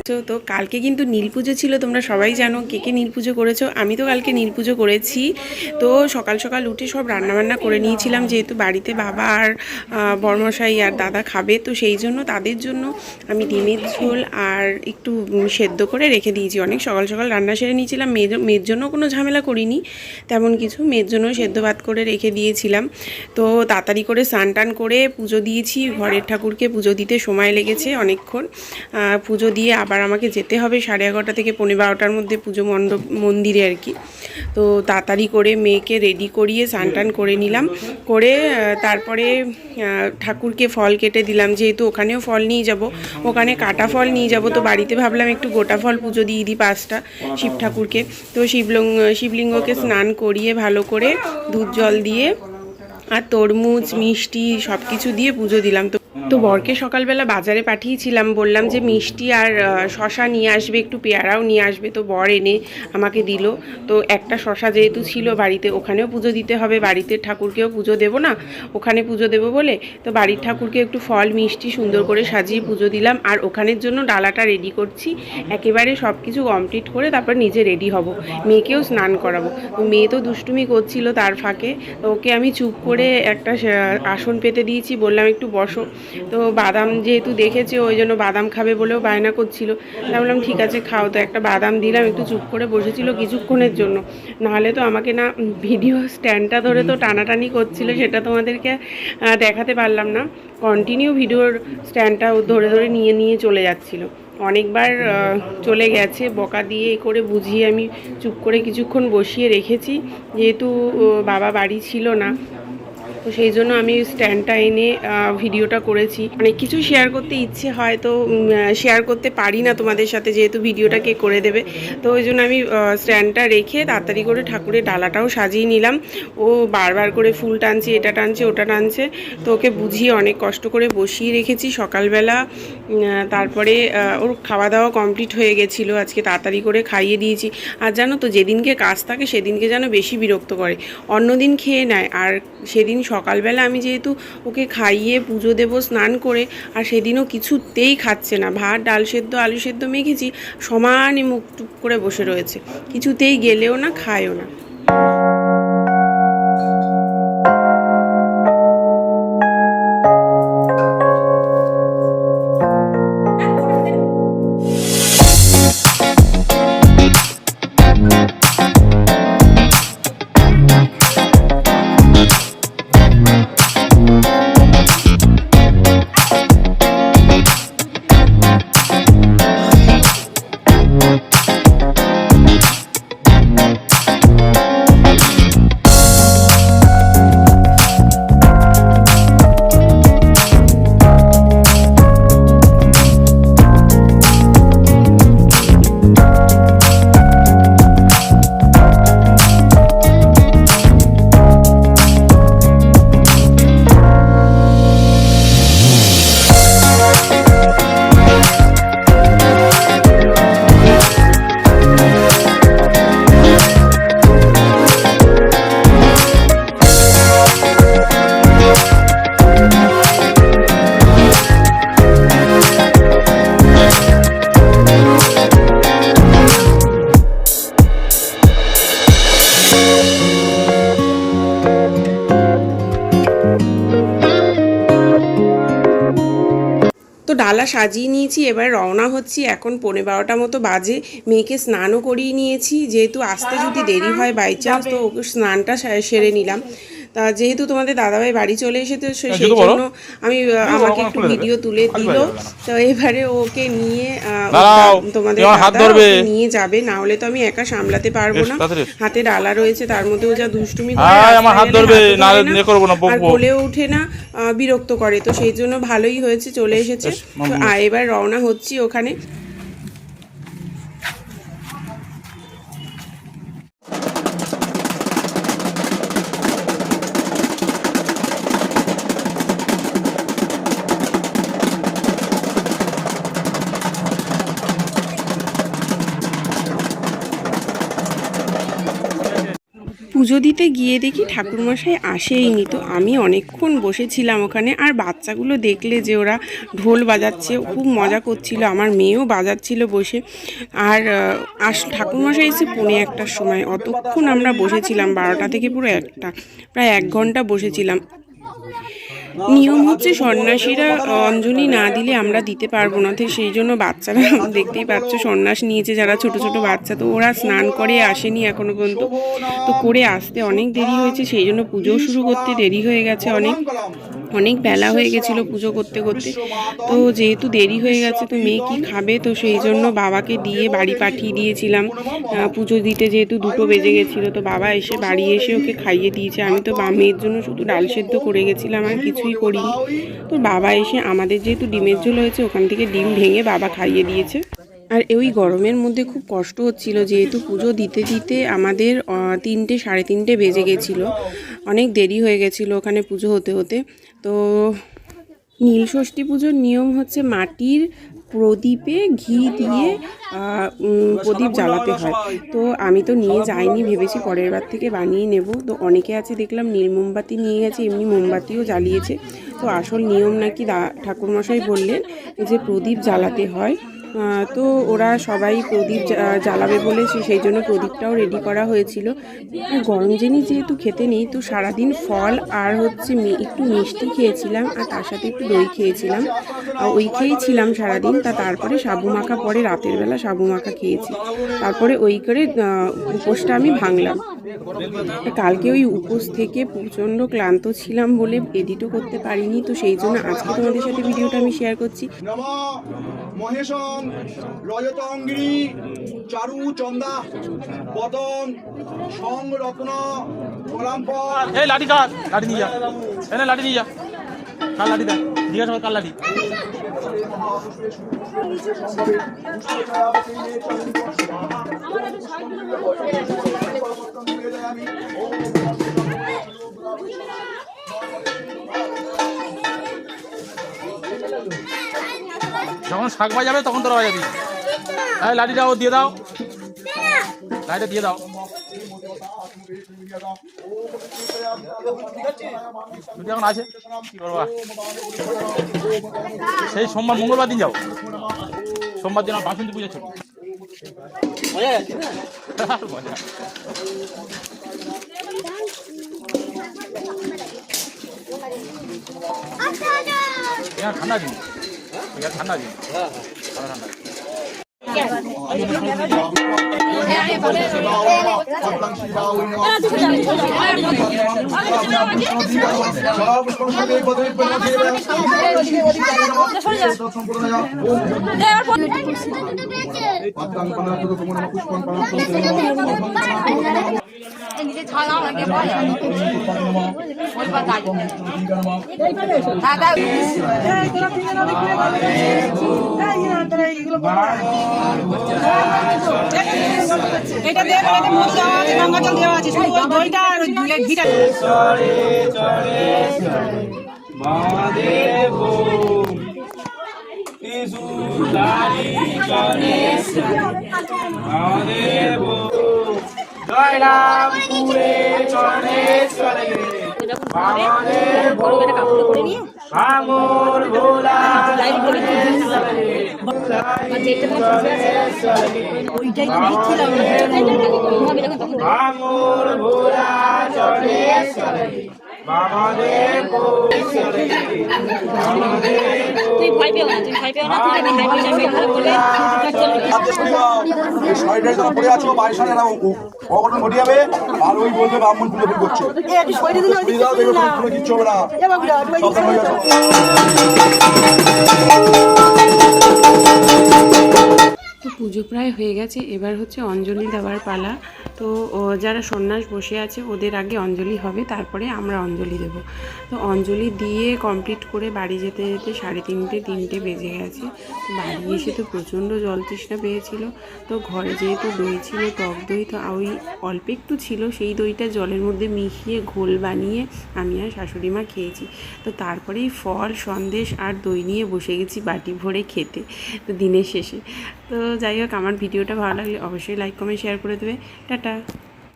তো কালকে কিন্তু নীল পুজো ছিল, তোমরা সবাই জানো কে কে নীল পুজো করেছো। আমি তো কালকে নীল পুজো করেছি। তো সকাল সকাল উঠে সব রান্নাবান্না করে নিয়েছিলাম, যেহেতু বাড়িতে বাবা আর বড়মশাই আর দাদা খাবে, তো সেই জন্য তাদের জন্য আমি ডিমের ঝোল আর একটু সেদ্ধ করে রেখে দিয়েছি। অনেক সকাল সকাল রান্না সেরে নিয়েছিলাম। মেয়ের জন্য কোনো ঝামেলা করিনি তেমন কিছু, মেয়ের জন্য সেদ্ধ ভাত করে রেখে দিয়েছিলাম। তো তাড়াতাড়ি করে স্নান টান করে পুজো দিয়েছি। ঘরের ঠাকুরকে পুজো দিতে সময় লেগেছে অনেকক্ষণ। পুজো দিয়ে আবার আমাকে যেতে হবে 11:30 থেকে 12:15টার মধ্যে পুজো মন্দিরে আর কি। তো তাড়াতাড়ি করে মেয়েকে রেডি করিয়ে স্নান টান করে নিলাম, করে তারপরে ঠাকুরকে ফল কেটে দিলাম, যেহেতু ওখানেও ফল নিয়ে যাব, ওখানে কাটা ফল নিয়ে যাব। তো বাড়িতে ভাবলাম একটু গোটা ফল পুজো দিয়ে দিই 5টা শিব ঠাকুরকে। তো শিবলিঙ্গকে স্নান করিয়ে ভালো করে দুধ জল দিয়ে আর তরমুজ মিষ্টি সব কিছু দিয়ে পুজো দিলাম। তো বরকে সকালবেলা বাজারে পাঠিয়েছিলাম, বললাম যে মিষ্টি আর শশা নিয়ে আসবে, একটু পেয়ারাও নিয়ে আসবে। তো বর এনে আমাকে দিল। তো একটা শশা যেহেতু ছিল বাড়িতে, ওখানেও পুজো দিতে হবে, বাড়িতে ঠাকুরকেও পুজো দেবো না, ওখানে পুজো দেবো বলে তো বাড়ির ঠাকুরকে একটু ফল মিষ্টি সুন্দর করে সাজিয়ে পুজো দিলাম। আর ওখানের জন্য ডালাটা রেডি করছি, একেবারে সব কিছু কমপ্লিট করে তারপর নিজে রেডি হব, মেয়েকেও স্নান করাবো। মেয়ে তো দুষ্টুমি করছিল, তার ফাঁকে ওকে আমি চুপ করে একটা আসন পেতে দিয়েছি, বললাম একটু বসো। তো বাদাম যেহেতু দেখেছে, ওই জন্য বাদাম খাবে বলেও বায়না করছিল। তাই বললাম ঠিক আছে খাও। তো একটা বাদাম দিলাম, একটু চুপ করে বসেছিল কিছুক্ষণের জন্য, নাহলে তো আমাকে না ভিডিও স্ট্যান্ডটা ধরে তো টানাটানি করছিল, সেটা তোমাদেরকে দেখাতে পারলাম না। কন্টিনিউ ভিডিওর স্ট্যান্ডটা ধরে ধরে নিয়ে চলে যাচ্ছিল, অনেকবার চলে গেছে, বকা দিয়ে করে বুঝিয়ে আমি চুপ করে কিছুক্ষণ বসিয়ে রেখেছি, যেহেতু বাবা বাড়ি ছিল না। তো সেই জন্য আমি স্ট্যান্ডটা এনে ভিডিওটা করেছি। অনেক কিছু শেয়ার করতে ইচ্ছে হয়, তো শেয়ার করতে পারি না তোমাদের সাথে, যেহেতু ভিডিওটা কে করে দেবে। তো ওই জন্য আমি স্ট্যান্ডটা রেখে তাড়াতাড়ি করে ঠাকুরের ডালাটাও সাজিয়ে নিলাম। ও বারবার করে ফুল টানছে, এটা টানছে ওটা টানছে, তো ওকে বুঝিয়ে অনেক কষ্ট করে বসিয়ে রেখেছি সকালবেলা। তারপরে ওর খাওয়া দাওয়া কমপ্লিট হয়ে গেছিলো, আজকে তাড়াতাড়ি করে খাইয়ে দিয়েছি। আর জানো তো, যেদিনকে কাজ থাকে সেদিনকে যেন বেশি বিরক্ত করে, অন্য দিন খেয়ে নেয়, আর সেদিন সকালবেলা আমি যেহেতু ওকে খাইয়ে পুজো দেবো স্নান করে, আর সেদিনও কিছুতেই খাচ্ছে না। ভাত ডাল সেদ্ধ আলু সেদ্ধ মেখেছি, সমানে মুখ টুক করে বসে রয়েছে, কিছুতেই গেলেও না খায়ও না। তো ডালা সাজিয়ে নিয়েছি, এবার রওনা হচ্ছি। এখন 12:15 মতো বাজে, মেয়েকে স্নানও করিয়ে নিয়েছি, যেহেতু আসতে যদি দেরি হয় বাই চান্স, তো ওকে স্নানটা সেরে নিলাম। তা যেহেতু তোমাদের দাদাভাই বাড়ি চলে এসেছে, সেই জন্য আমি আমাকে একটু ভিডিও তুলে দিল। তো এবারে ওকে নিয়ে তোমাদের দাদা ওকে নিয়ে যাবে, না হলে তো আমি একা সামলাতে পারবো না। হাতে ডালা রয়েছে, তার মধ্যেও যা দুষ্টুমি করে, আর বলেও উঠে না, বিরক্ত করে। তো সেই জন্য ভালোই হয়েছে চলে এসেছে। তো এবার রওনা হচ্ছি ওখানে। পুজো দিতে গিয়ে দেখি ঠাকুরমশাই আসেইনি। তো আমি অনেকক্ষণ বসেছিলাম ওখানে, আর বাচ্চাগুলো দেখলে যে ওরা ঢোল বাজাচ্ছে, খুব মজা করছিল, আমার মেয়েও বাজাচ্ছিল বসে। আর ঠাকুরমশাই এসে 1:45টার সময়, অতক্ষণ আমরা বসেছিলাম, 12টা থেকে পুরো 1টা, প্রায় 1 ঘন্টা বসেছিলাম। নিয়ম হচ্ছে সন্ন্যাসীরা অঞ্জলি না দিলে আমরা দিতে পারবো না, তো সেই জন্য বাচ্চারা দেখতেই পাচ্ছ সন্ন্যাস নিয়েছে যারা ছোট ছোট বাচ্চা, তো ওরা স্নান করে আসেনি এখনো পর্যন্ত, তো করে আসতে অনেক দেরি হয়েছে, সেই জন্য পুজো শুরু করতে দেরি হয়ে গেছে, অনেক বেলা হয়ে গেছিলো পুজো করতে করতে। তো যেহেতু দেরি হয়ে গেছে, তো মেয়ে কি খাবে, তো সেই জন্য বাবাকে দিয়ে বাড়ি পাঠিয়ে দিয়েছিলাম পুজো দিতে, যেহেতু 2টো বেজে গেছিলো। তো বাবা এসে বাড়ি এসে ওকে খাইয়ে দিয়েছে। আমি তো মেয়ের জন্য শুধু ডাল সেদ্ধ করে গেছিলাম, আর কিছুই করিনি। তো বাবা এসে আমাদের যেহেতু ডিমের ঝোল হয়েছে, ওখান থেকে ডিম ভেঙে বাবা খাইয়ে দিয়েছে। আর ওই গরমের মধ্যে খুব কষ্ট হচ্ছিল, যেহেতু পুজো দিতে দিতে আমাদের 3টে 3:30 বেজে গেছিলো, অনেক দেরি হয়ে গেছিলো ওখানে পুজো হতে হতে। তো নীলষষ্ঠী পুজোর নিয়ম হচ্ছে মাটির প্রদীপে ঘি দিয়ে প্রদীপ জ্বালাতে হয়। তো আমি তো নিয়ে যাইনি, ভেবেছি পরের বার থেকে বানিয়ে নেব। তো অনেকে আছে দেখলাম নীল মোমবাতি নিয়ে গেছে, এমনি মোমবাতিও জ্বালিয়েছে। তো আসল নিয়ম নাকি ঠাকুরমশাই বললেন যে প্রদীপ জ্বালাতে হয়। তো ওরা সবাই প্রদীপ জ্বালাবে বলেছে, সেই জন্য প্রদীপটাও রেডি করা হয়েছিল। গরম জিনিস যেহেতু খেতে নেই, তো সারাদিন ফল আর হচ্ছে একটু মিষ্টি খেয়েছিলাম, আর তার সাথে একটু দই খেয়েছিলাম, ওই খেয়েছিলাম সারাদিন। তারপরে সাবু মাখা, পরে রাতের বেলা সাবু মাখা খেয়েছি, তারপরে ওই করে উপোসটা আমি ভাঙলাম। কালকে ওই উপোস থেকে প্রচণ্ড ক্লান্ত ছিলাম বলে এডিটও করতে পারিনি, তো সেই জন্য আজকে তোমাদের সাথে ভিডিওটা আমি শেয়ার করছি। মহেশং রজতঙ্গিনী চারু চন্দা পদম সংরত্ন কলাম্পর। এই লাঠি কার, লাঠি নিয়ে যা, এনে লাঠি নিয়ে যা, কার লাঠি দেখ, জিজ্ঞাসা কর কার লাঠি। যখন শাক বাজাবে তখন তোরা বাজাবি। হ্যাঁ লাঠিটা ও দিয়ে দাও, লাঠিটা দিয়ে দাও। এখন আছে কি করবা, সেই সোমবার মঙ্গলবার দিন যাও, সোমবার দিন আমার বাসন্তী পূজা ছুটি। ঠান্ডা দিন, ঠান্ডা দিন, ঠান্ডা নিজে ছাড়াও আগে বল ওই পাতা দাদা এটা দেব, এটা মধু দেওয়া আছে, গঙ্গা জল দেওয়া আছে, শুধু ওই দইটা আর ঘিটা। মহাদেব মহাদেব জয় রাম পুরে চরণেশ্বরে ভাঙর ভোলা ভাঙর ভোলা চরণেশ্বরে তুই ভয় পেও না, তুই ভয় পেও না, তুই ভালো বলে অঘটন ঘটে যাবে, আর ওই বলবে ব্রাহ্মণ পুজো ভুল করছে, কিচ্ছু হবে না। তো পুজো প্রায় হয়ে গেছে, এবার হচ্ছে অঞ্জলি দেওয়ার পালা। তো যারা সন্ন্যাস বসে আছে ওদের আগে অঞ্জলি হবে, তারপরে আমরা অঞ্জলি দেব। তো অঞ্জলি দিয়ে কমপ্লিট করে বাড়ি যেতে যেতে 3:30 বেজে গেছে। বাড়ি এসে তো প্রচণ্ড জল তৃষ্ণা পেয়েছিল। তো ঘরে যেহেতু দই ছিল, টক দই, তো ওই অল্প একটু ছিল, সেই দইটা জলের মধ্যে মিশিয়ে ঘোল বানিয়ে আমি আর শাশুড়ি মা খেয়েছি। তো তারপরেই ফল সন্দেশ আর দই নিয়ে বসে গেছি বাটি ভরে খেতে, তো দিনের শেষে। তো যাই হোক, আমার ভিডিওটা ভালো লাগলে অবশ্যই লাইক কমেন্ট শেয়ার করে দেবে। টাটা।